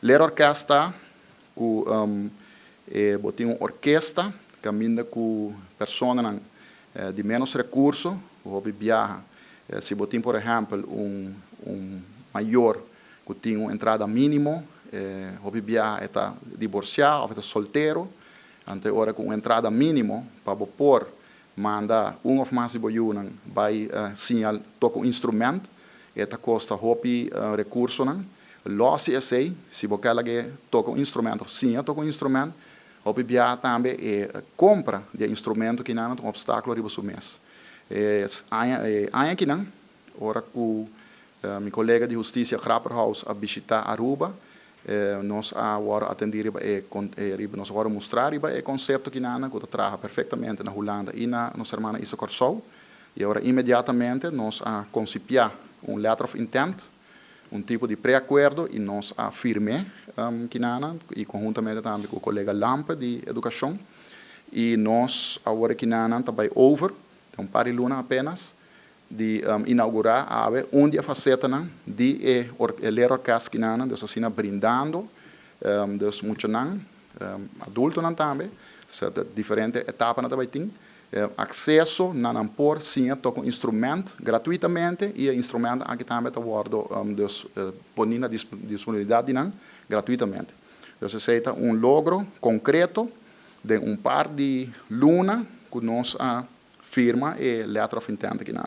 ler orquesta, botar uma orquestra, caminha com pessoas de menos recursos, hobby viaja. Se botar, por exemplo, maior, que tem uma entrada mínima, hobby viaja está divorciado ou está solteiro, ante hora com uma entrada mínima, para pôr, manda ou mais de boiunan, vai sinal, toca um instrumento, eta custa hobby recursos, losse esse, se você quer tocar um instrumento, sim, toca um instrumento, hobby viaja também compra de instrumento que não é um obstáculo riba o mês. Aqui não, ora que meu colega de justiça Grapperhaus a visitar Aruba, nós agora atender nós agora mostrar o conceito que não que trabalha perfeitamente na Holanda e na nossa irmã Isa Corsou, e agora imediatamente nós concipia letter of intent, tipo de pré-acordo e nós firme que não e conjuntamente também com o colega Lampe de educação e nós agora que não também over par de luna apenas de inaugurar onde a faceta de ler orquestra que não dus assim brindando dus muito não adulto não também diferente etapas também tem acesso não por sim toca instrumento gratuitamente e instrumento aqui também está guardo dus pondo na disponibilidade não gratuitamente dus aceita logro concreto de par de luna que nós firma e letter of intent que não